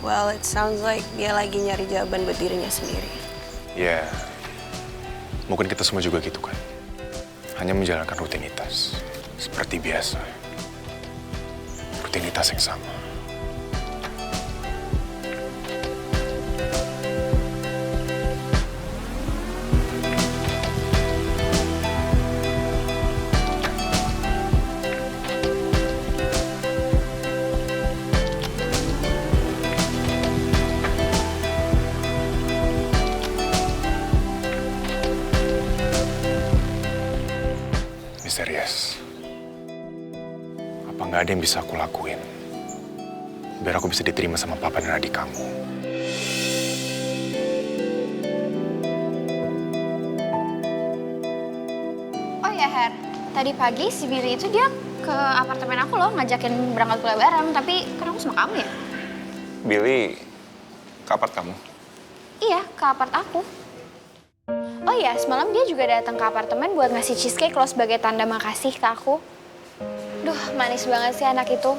Well, it sounds like dia lagi nyari jawaban buat dirinya sendiri. Ya, mungkin kita semua juga gitu kan. Hanya menjalankan rutinitas, seperti biasa. Rutinitas yang sama. Misterius. Apa nggak ada yang bisa aku lakuin biar aku bisa diterima sama papa dan adik kamu? Oh ya Her, tadi pagi si Billy itu dia ke apartemen aku loh ngajakin berangkat kuliah bareng, tapi kan aku sama kamu ya? Billy, ke apart kamu? Iya, ke apart aku. Oh iya, semalam dia juga datang ke apartemen buat ngasih cheesecake loh sebagai tanda makasih ke aku. Duh, manis banget sih anak itu.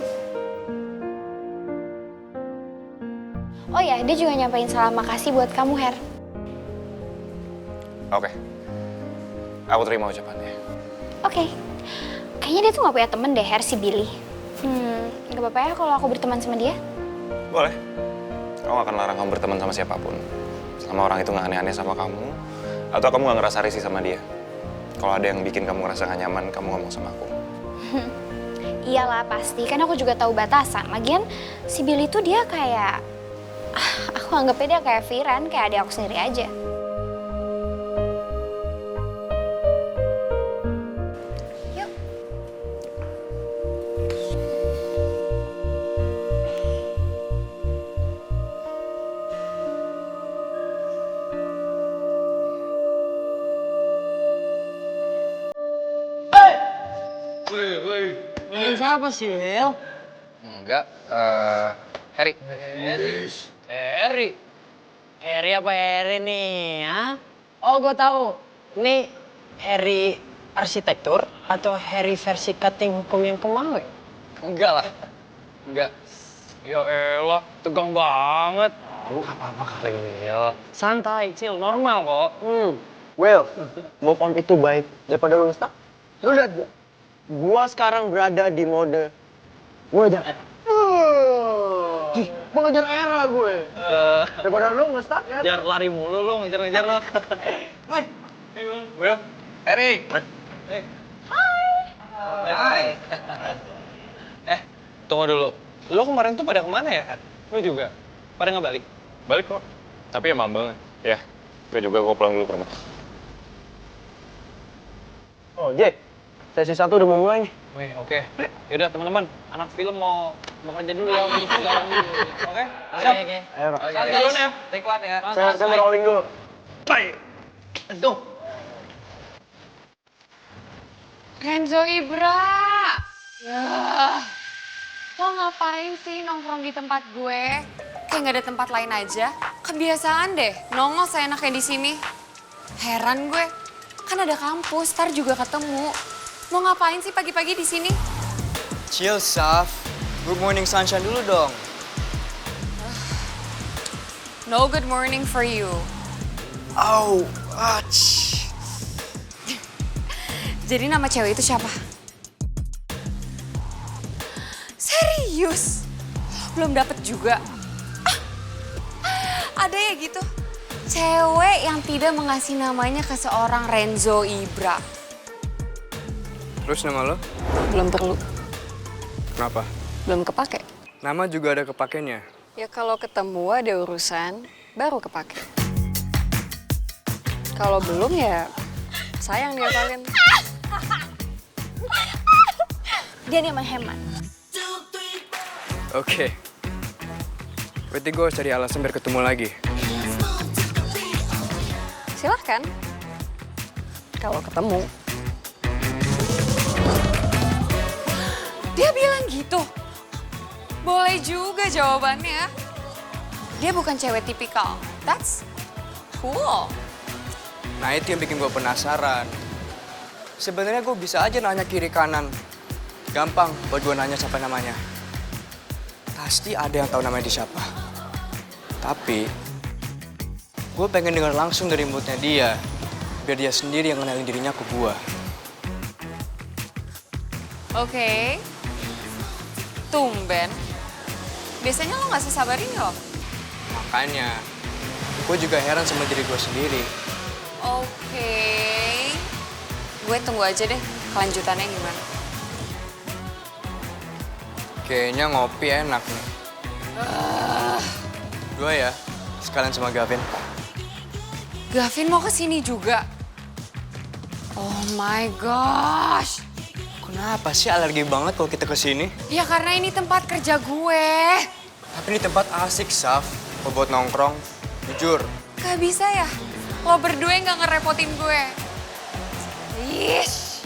Oh iya, dia juga nyampain salam makasih buat kamu, Her. Oke. Aku terima ucapannya. Oke. Kayaknya dia tuh gak punya temen deh, Her, si Billy. Gak apa-apa ya kalau aku berteman sama dia? Boleh. Aku gak akan larang kamu berteman sama siapapun. Selama orang itu gak aneh-aneh sama kamu, atau kamu gak ngerasa risih sama dia. Kalau ada yang bikin kamu ngerasa gak nyaman, kamu ngomong sama aku. Iyalah pasti, kan aku juga tahu batasan. Lagian si Billy tuh dia kayak... aku anggapnya dia kayak Firan, kayak adik aku sendiri aja. Yuk. Ini siapa sih, Will? Enggak, Harry. Harry. Harry apa Harry nih, ha? Oh, gue tahu. Ini Harry arsitektur atau Harry versi cutting hukum yang kemawe? Enggak lah. Enggak. Ya elah, tegang banget. Apa-apa kali, Will. Santai, chill, normal kok. Well, move on itu baik daripada lu stuck. Lu lihat gak? Gua sekarang berada di mode ngejar era. Mengejar era gue. Daripada lu nge-stuck ya. Jangan lari mulu lu, ngejar-ngejar lo. Hai. Will, Harry. Hai. Tunggu dulu. Lo kemarin tuh pada kemana ya? Lo juga? Pada nggak balik? Balik kok. Tapi ya banget. Ya, gue juga kok pulang dulu ke rumah. Oh, Jack. Sesi 1 udah mau mulai nih. Wih, oke. Yaudah teman-teman, anak film mau kerja dulu ya, mau jalan dulu. Oke? Siap. Oke. Ayo, Ro. Santai dulu ya. Take one ya. Saya mau rolling dulu. Bye. Tuh. Renzo Ibra! Ya, lo ngapain sih nongkrong di tempat gue? Kayak nggak ada tempat lain aja. Kebiasaan deh, nongol seenaknya di sini. Heran gue, kan ada kampus, ntar juga ketemu. Mau ngapain sih pagi-pagi di sini? Chill, Saf. Good morning sunshine dulu dong. No good morning for you. Au, ach. Jadi nama cewek itu siapa? Serius? Belum dapet juga? Ada ya gitu? Cewek yang tidak mengasih namanya ke seorang Renzo Ibra. Terus nama lo? Belum perlu, Kenapa? belum kepake. Nama juga ada kepakainya. Ya kalau ketemu ada urusan, baru kepake. Kalau belum ya sayang dia kalian. Dia nih emang hemat. Oke. Berarti gue harus cari alasan biar ketemu lagi. Silahkan. Kalau ketemu. Dia bilang gitu. Boleh juga jawabannya. Dia bukan cewek tipikal. That's cool. Nah itu yang bikin gue penasaran. Sebenarnya gue bisa aja nanya kiri kanan. Gampang buat gue nanya siapa namanya. Pasti ada yang tahu namanya dia siapa. Tapi gue pengen dengar langsung dari mulutnya dia, biar dia sendiri yang kenalin dirinya ke gue. Oke. Tumben. Biasanya lo gak sesabar ini loh. Makanya, gue juga heran sama diri gue sendiri. Oke. Gue tunggu aja deh kelanjutannya gimana. Kayaknya ngopi enak nih. Gue ya, sekalian sama Gavin. Gavin mau kesini juga? Oh my gosh. Kenapa sih alergi banget kalau kita kesini? Ya karena ini tempat kerja gue. Tapi ini tempat asik, Saf. Kalau buat nongkrong, jujur. Gak bisa ya? Lo berdua gak ngerepotin gue. Ish.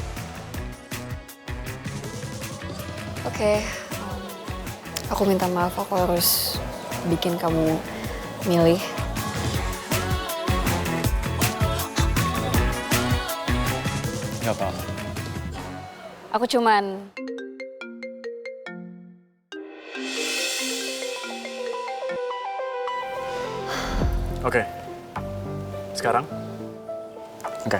Oke, aku minta maaf aku harus bikin kamu milih. Gak apa-apa. Aku cuman Oke. Sekarang? Oke.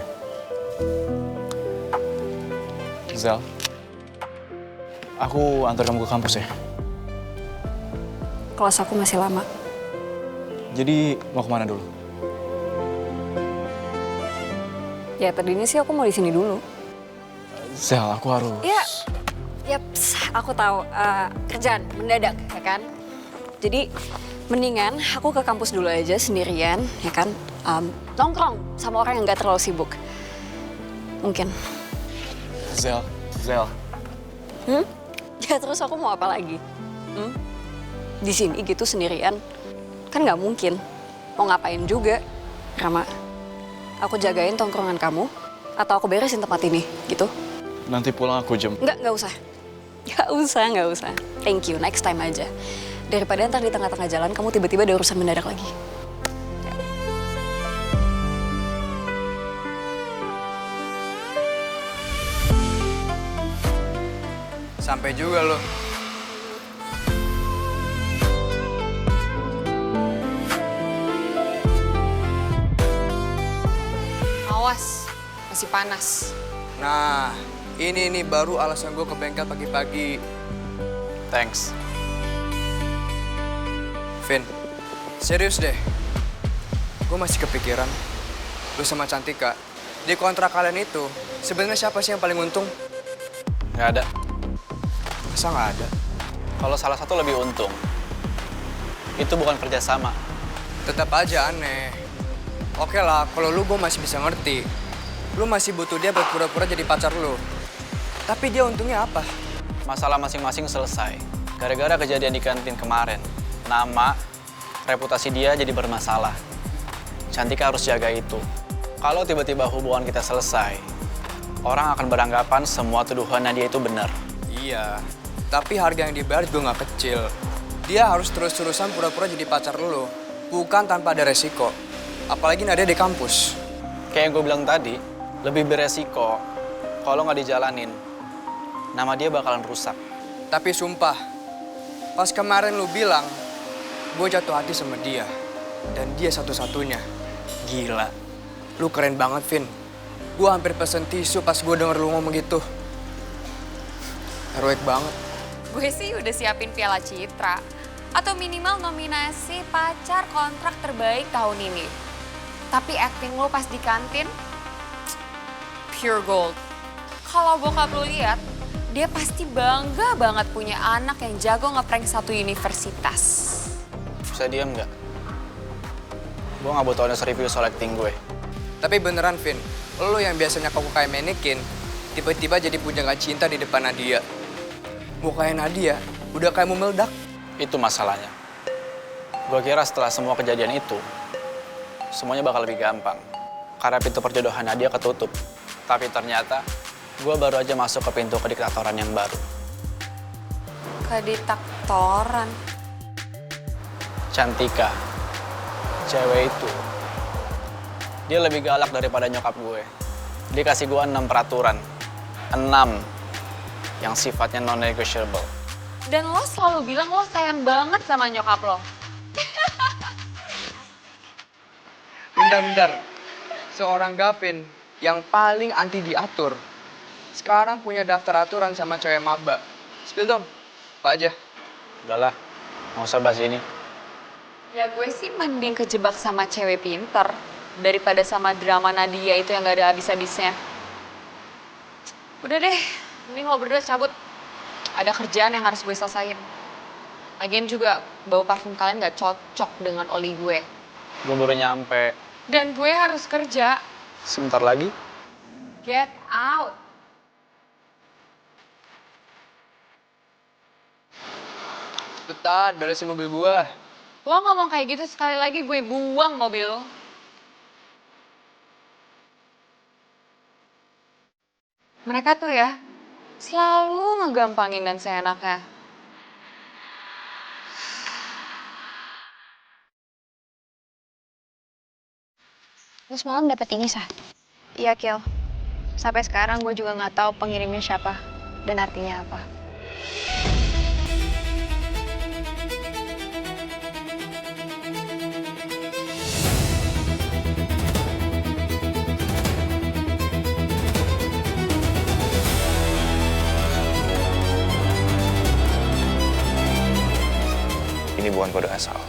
Zel, aku antar kamu ke kampus ya. kelas aku masih lama. Jadi mau kemana dulu? Ya tadinya sih aku mau di sini dulu. Zel, aku harus... Ya, aku tahu kerjaan mendadak ya kan. Jadi mendingan aku ke kampus dulu aja sendirian ya kan. Nongkrong sama orang yang nggak terlalu sibuk. Mungkin. Zel. Ya terus aku mau apa lagi? Di sini gitu sendirian, kan nggak mungkin. Mau ngapain juga, Rama? Aku jagain tongkrongan kamu, atau aku beresin tempat ini, gitu? Nanti pulang aku jemput. Nggak usah. Nggak usah. Thank you, next time aja. Daripada ntar di tengah-tengah jalan, kamu tiba-tiba ada urusan mendadak lagi. Sampai juga lo. Awas, masih panas. Nah, ini baru alasan gue ke bengkel pagi-pagi. Thanks. Vin, serius deh. Gue masih kepikiran. Lu sama Cantika, di kontrak kalian itu, sebenarnya siapa sih yang paling untung? Nggak ada. Masa nggak ada? Kalau salah satu lebih untung, itu bukan kerjasama. Tetap aja aneh. Oke lah, kalau lu gue masih bisa ngerti. Lu masih butuh dia buat pura-pura jadi pacar lu. Tapi dia untungnya apa? Masalah masing-masing selesai. Gara-gara kejadian di kantin kemarin, nama, reputasi dia jadi bermasalah. Cantika harus jaga itu. Kalau tiba-tiba hubungan kita selesai, orang akan beranggapan semua tuduhannya dia itu benar. Iya, tapi harga yang dibayar juga nggak kecil. Dia harus terus-terusan pura-pura jadi pacar lu. Bukan tanpa ada resiko. Apalagi Nadia di kampus. Kayak yang gue bilang tadi, lebih beresiko kalau nggak dijalanin. Nama dia bakalan rusak. Tapi sumpah, pas kemarin lu bilang, gue jatuh hati sama dia. Dan dia satu-satunya. Gila, lu keren banget, Vin. Gue hampir pesen tisu pas gue denger lu ngomong gitu. Heroik banget. Gue sih udah siapin Piala Citra. Atau minimal nominasi pacar kontrak terbaik tahun ini. Tapi acting lo pas di kantin, pure gold. Kalau bokap lo lihat, dia pasti bangga banget punya anak yang jago ngeprank satu universitas. Bisa diam nggak? Gue nggak butuh honest review soal acting gue. Tapi beneran, Vin, lo yang biasanya kamu kayak manekin, tiba-tiba jadi pujangan cinta di depan Nadia. Mukanya Nadia udah kayak mau meledak. Itu masalahnya. Gue kira setelah semua kejadian itu, semuanya bakal lebih gampang. Karena pintu perjodohan Nadia ketutup. Tapi ternyata, gue baru aja masuk ke pintu kediktatoran yang baru. Kediktatoran? Cantika, cewek itu, dia lebih galak daripada nyokap gue. Dia kasih gue 6 peraturan. 6 yang sifatnya non-negotiable. Dan lo selalu bilang lo sayang banget sama nyokap lo. Bentar. Seorang Gavin yang paling anti diatur. Sekarang punya daftar aturan sama cewek maba. Spill dong, apa aja? Udahlah, nggak usah bahas ini. Ya gue sih mending kejebak sama cewek pinter daripada sama drama Nadia itu yang gak ada habis-habisnya. Udah deh, mending lo berdua cabut. Ada kerjaan yang harus gue selesain. Lagian juga bau parfum kalian gak cocok dengan oli gue. Gue baru nyampe. Dan gue harus kerja. Sebentar lagi. Get out. Cepetan, beresin mobil gua. Lo ngomong kayak gitu sekali lagi gue buang mobil lo. Mereka tuh ya, selalu ngegampangin dan seenaknya. Lu semalam dapet ini, Sah? Iya, Kil. Sampai sekarang gue juga gak tahu pengirimnya siapa dan artinya apa. Ini bukan kode asal.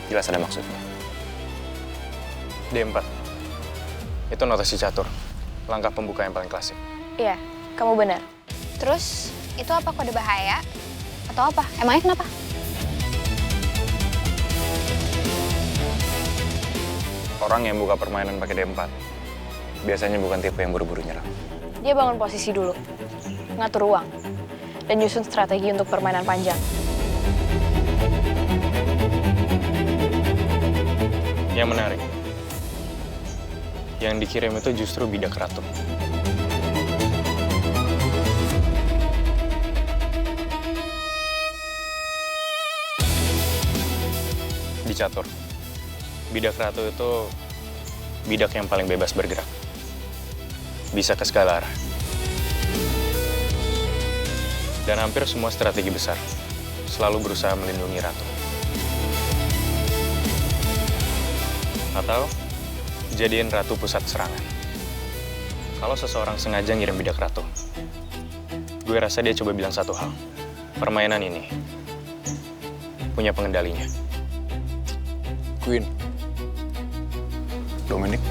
Jelas ada maksudnya. D4. Itu notasi catur. Langkah pembuka yang paling klasik. Iya, kamu benar. Terus, itu apa kode bahaya? Atau apa? Emangnya kenapa? Orang yang buka permainan pakai D4 biasanya bukan tipe yang buru-buru nyerang. Dia bangun posisi dulu, ngatur ruang, dan nyusun strategi untuk permainan panjang. Yang menarik, yang dikirim itu justru bidak ratu. Di catur, bidak ratu itu bidak yang paling bebas bergerak. Bisa ke segala arah. Dan hampir semua strategi besar selalu berusaha melindungi ratu. Atau jadiin ratu pusat serangan. Kalau seseorang sengaja ngirim bidak ratu, gue rasa dia coba bilang satu hal. Permainan ini punya pengendalinya. Queen. Dominic.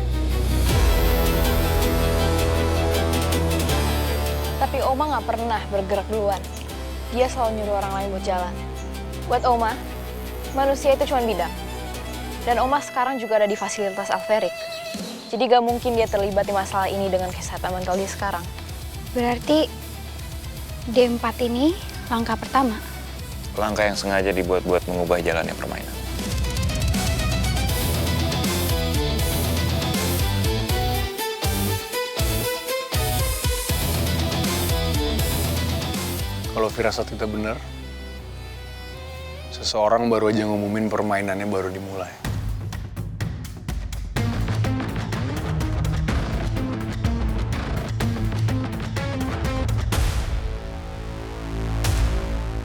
Tapi Oma nggak pernah bergerak duluan. Dia selalu nyuruh orang lain buat jalan. Buat Oma, manusia itu cuma bidak. Dan Oma sekarang juga ada di fasilitas Alverik. Jadi gak mungkin dia terlibat di masalah ini dengan kesehatan mental dia sekarang. Berarti D4 ini langkah pertama. Langkah yang sengaja dibuat buat mengubah jalannya permainan. Kalau firasat kita benar, seseorang baru aja ngumumin permainannya baru dimulai.